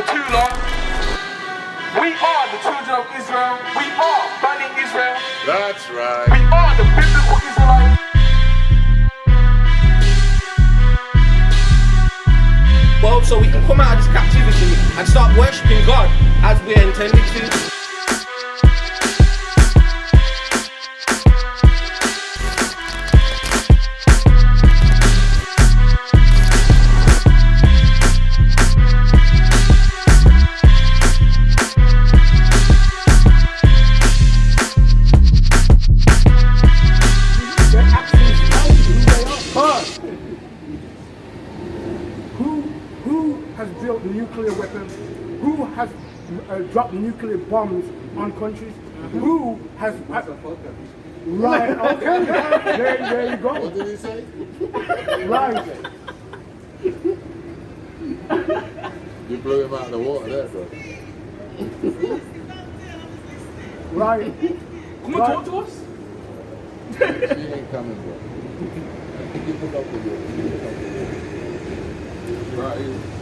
too long. We are the children of Israel. We are Bani Israel. That's right. We are the biblical Israelites. Well, so we can come out of this captivity and start worshipping God as we're intended to. Has built the nuclear weapons? Who has dropped nuclear bombs on countries? Who has... Right, okay, there you go. What did he say? Right. You blew him out of the water there, bro. Right. Come on, talk to us. She ain't coming, bro. You put up with it. Right.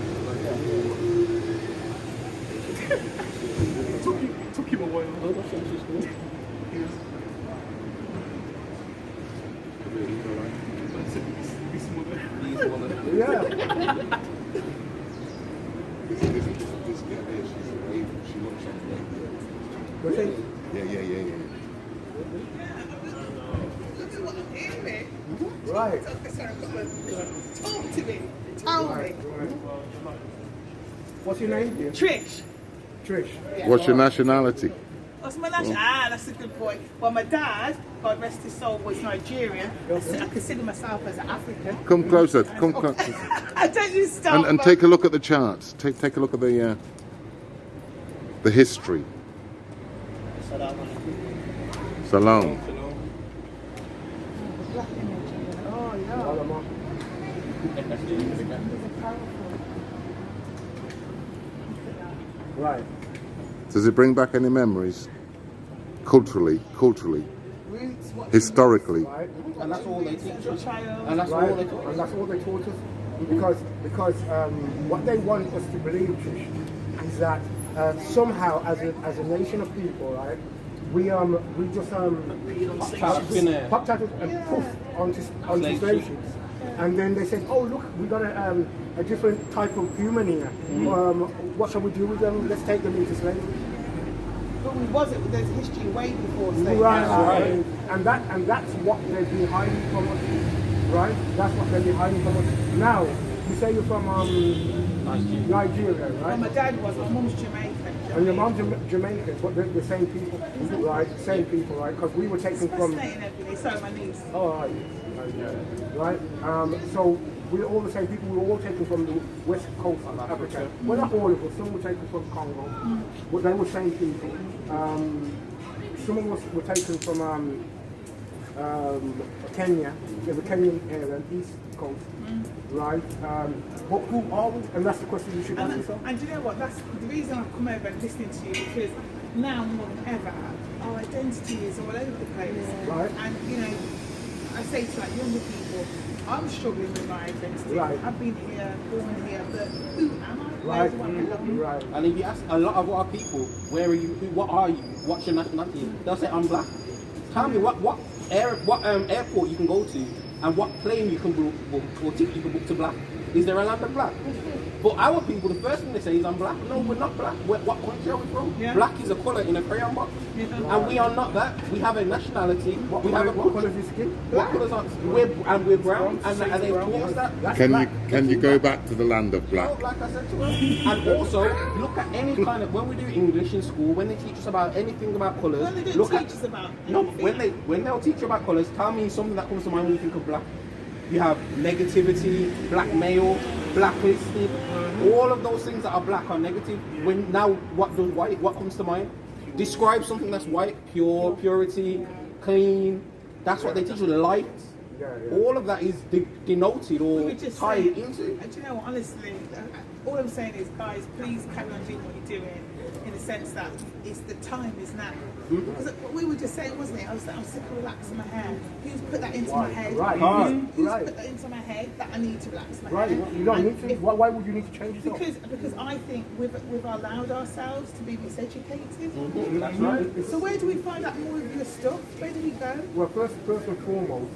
Took him a while. Yeah. This girl here, she looks something. Yeah. Right. Talk to me. Tell me. What's your name? Dear? Trish. Trish. What's your nationality? What's my national? That's a good point. Well, my dad, God rest his soul, was Nigerian. I consider myself as an African. Come closer. Come closer. I don't use stuff. And take a look at the charts. Take a look at the history. Shalom. Oh, yeah. Walama. Right. Does it bring back any memories? Culturally, historically. Right. And that's all they teach us. Child. And that's Right. all they taught us. And that's all they taught us. Because what they want us to believe, Trish, is that somehow as a nation of people, right, we just popped out and poof onto slave ships. And then they said, oh look, we got a different type of human here. What shall we do with them? Let's take them into slavery. But we wasn't. There's history way before slavery. Right. And that's what they've been hiding from us. Right? That's what they've been hiding from us. Now, you say you're from Nigeria, Well, right? my dad was. My mum's Jamaican. And your mom's Jamaican, but they're the same people, right? Same people, right? Because we were taken from... Fascinating every day. Sorry, my niece. Oh, right. So we're all the same people. We were all taken from the west coast of Africa. Well, not all of us. Some were taken from Congo, but they were same people. Some of us were taken from Kenya, the Kenyan area, east coast, right? But who are we? And that's the question you should ask yourself. And do you know what? That's the reason I've come over and listening to you, because now more than ever, our identity is all over the place. Right. And you know, I say to like younger people, I'm struggling with my identity. Right. I've been here, born here, but who am I? Right. Where's what I belong? Right. And if you ask a lot of our people, where are you? What are you? What's your nationality? They'll say I'm black. Tell me what airport you can go to and what plane you can book or ticket you can book to black. Is there a land of black? But our people, the first thing they say is I'm black. No, we're not black. What country are we from? Yeah. Black is a colour in a crayon box. Yeah. And we are not that. We have a nationality. What colour is your skin? What colours are we're brown and they taught us that. That's Can black. you go back to the land of black? Like I said to us. And also, look at any kind of, when we do English in school, when they teach us about anything about colours, Well, they didn't look teach at, us about no, anything. when they'll teach you about colours, tell me something that comes to mind when you think of black. You have negativity, blackmail, blacklisted, all of those things that are black are negative. When now, what does white? What comes to mind? Describe something that's white, pure, purity, clean. That's what they teach you. Light. All of that is denoted or just tied say, into. and do you know what, honestly, all I'm saying is, guys, please carry on doing what you're doing. in the sense that it's the time is now. Because we were just saying, wasn't it? I'm sick of relaxing my hair. Who's put that into my head? Who's put that into my head that I need to relax my hair? You don't need to. Why would you need to change yourself? Because I think we've allowed ourselves to be miseducated. That's right. So where do we find out more of your stuff? Where do we go? Well, first and foremost,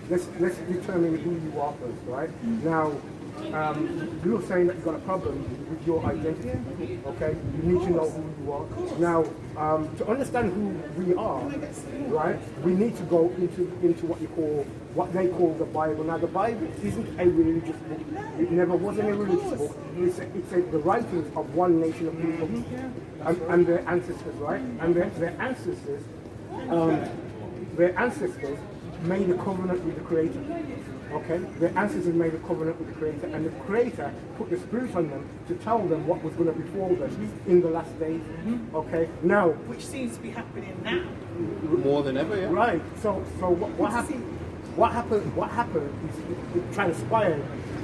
let's determine who you are first, right? Now, you're saying that you've got a problem with your identity, okay? You need to know who you are. Now, to understand who we are, right, we need to go into what they call the Bible. Now, the Bible isn't a religious book. It never was a religious book. It's the writings of one nation of people and their ancestors, right? And their ancestors made a covenant with the Creator. Okay, their ancestors made a covenant with the Creator, and the Creator put the Spirit on them to tell them what was going to befall them in the last days. Okay, now Which seems to be happening now. More than ever, yeah. right. So what happened? What happened is it transpired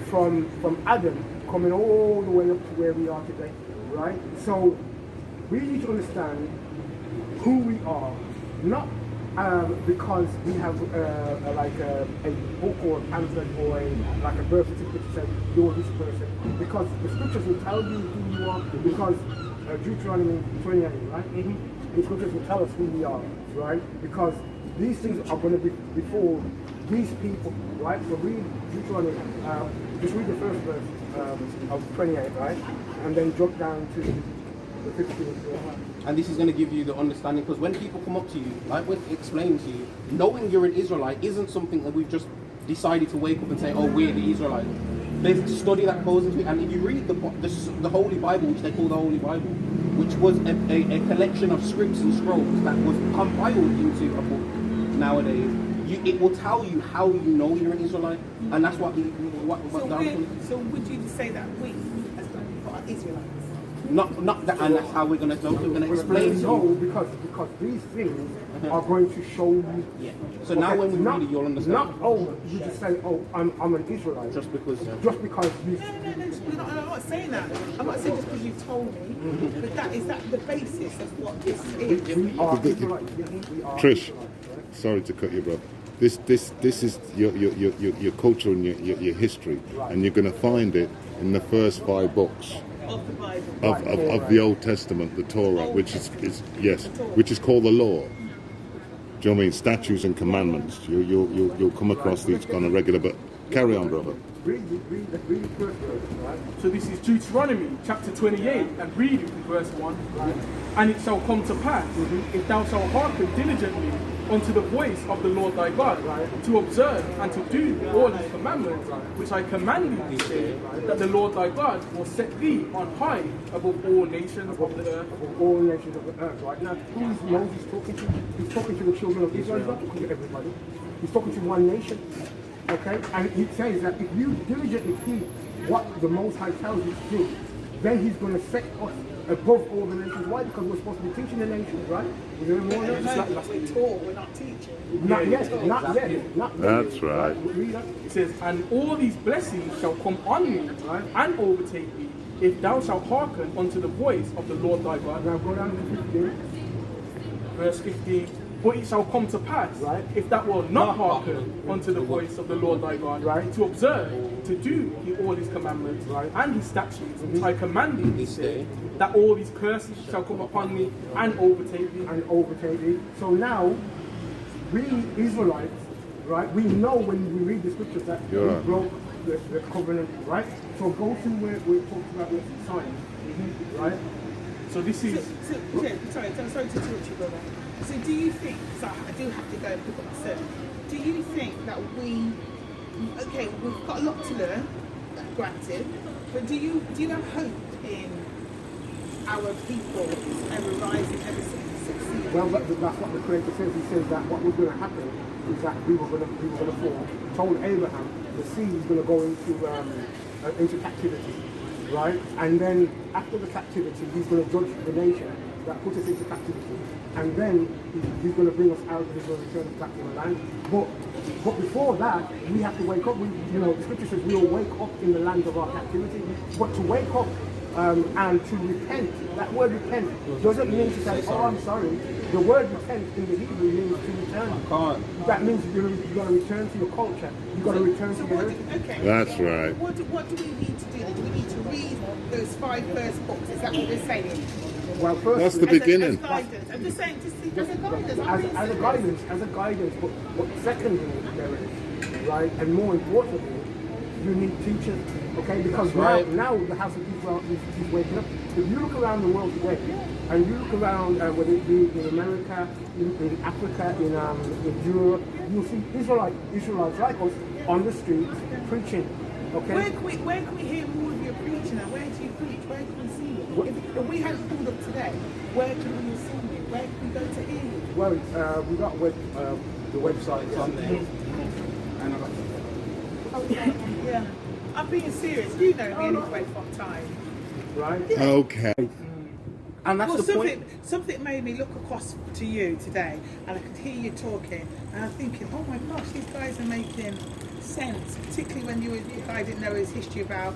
from Adam coming all the way up to where we are today. Right. So we need to understand who we are, not because we have a book or a pamphlet or like a birth certificate to say you're this person. Because the scriptures will tell you who you are. Because Deuteronomy 28, right? The scriptures will tell us who we are, right? Because these things are going to be before these people, right? So read Deuteronomy, just read the first verse of 28, right? And then drop down to the 15th. And this is going to give you the understanding, because when people come up to you, like we explained to you, knowing you're an Israelite isn't something that we've just decided to wake up and say, oh, we're the Israelites. There's a study that goes into it, and if you read the Holy Bible, which they call the Holy Bible, which was a collection of scripts and scrolls that was compiled into a book nowadays, it will tell you how you know you're an Israelite, and that's what So would you say that we, as black people, are Israelites? Not that, and that's how we're going to explain to No, you. because these things are going to show you. Yeah. So now when we read it, you'll understand. Not you just say, I'm an Israelite. Just because you. No, I'm not saying that. I'm not saying just because you told me, but is that the basis of what this is? We are Israelites. Yes, we are Trish, Israelites, right? sorry to cut you, bro. This is your culture and your history, and you're going to find it in the first 5 books Of the Bible. of the Old Testament, the Torah, which is called the law. Do you know what I mean? Statutes and commandments. You'll come across these on a regular. But carry on, brother. Read the first verse, right? So this is Deuteronomy chapter 28, and read it from verse 1. And it shall come to pass, if thou shalt hearken diligently unto the voice of the Lord thy God, to observe and to do all his commandments, which I command thee this day, that the Lord thy God will set thee on high above all nations of the earth. Of all nations of the earth, right? Now, who is Moses talking to? He's talking to the children of Israel. He's not talking to everybody. He's talking to one nation. Okay? And he says that if you diligently keep what the Most High tells you to do, then he's going to set us above all the nations. Why? Because we're supposed to be teaching the nations, right? We're doing more than that. We're taught, we're not teaching. Not yet. That's right. Read that. It says, and all these blessings shall come on thee and overtake thee, if thou shalt hearken unto the voice of the Lord thy God. Now go down to 15. Verse 15. But it shall come to pass, if thou wilt not hearken unto the voice of the Lord thy God, to observe, to do all his commandments and his statutes, which I command thee this day, that all these curses shall come upon thee and overtake thee. So now, we Israelites, right, we know when we read the scriptures that we broke the covenant, right? So go to where it talks about the sign, right? So this is... Sorry to interrupt you, brother. So do you think, so I do have to go and pick up my sermon, do you think that we've got a lot to learn, granted, but do you have hope in our people ever rising, ever succeeding? Well, that's what the Creator says. He says that what was going to happen is that we were going to fall. He told Abraham the seed is going to go into captivity, right? And then after the captivity, he's going to judge the nation that put us into captivity. And then he's going to bring us out and he's going to return us back to the land. But before that, we have to wake up. The scripture says we will wake up in the land of our captivity. But to wake up and to repent. That word repent doesn't mean to say, oh, I'm sorry. The word repent in the Hebrew means to return. That means you're going to return to your culture. You've got to return to your heritage. Okay. That's right. What do we need to do then? Do we need to read those 5 first books? Is that what we're saying? Well, first, That's the beginning. As guidance. I'm just saying, just as a guidance. as a guidance, but secondly, there is, right, and more importantly, you need teachers, okay? Because now the House of Israel is waking up. If you look around the world today, and you look around, whether it be in America, in Africa, in Europe, you'll see Israelites like us on the streets preaching, okay? Where can we hear more of your preaching? And where do you preach? Where can we see you? If we hadn't pulled up today, where can we see you? Where can we go to hear you? Well, we got the website's on there, and I got. Yeah. I'm being serious. You know me anyway from time. Right? Okay. And that's the point. Something made me look across to you today, and I could hear you talking, and I'm thinking, oh my gosh, these guys are making sense, particularly when the guy didn't know his history about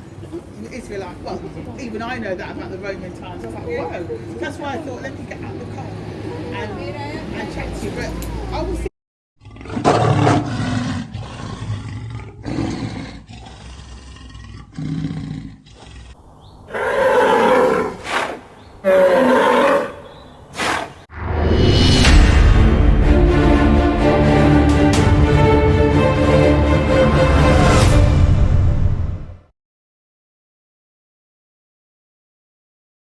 Israelite. Well, even I know that about the Roman times. I was like, whoa. That's why I thought, let me get out of the car and chat to you. But I was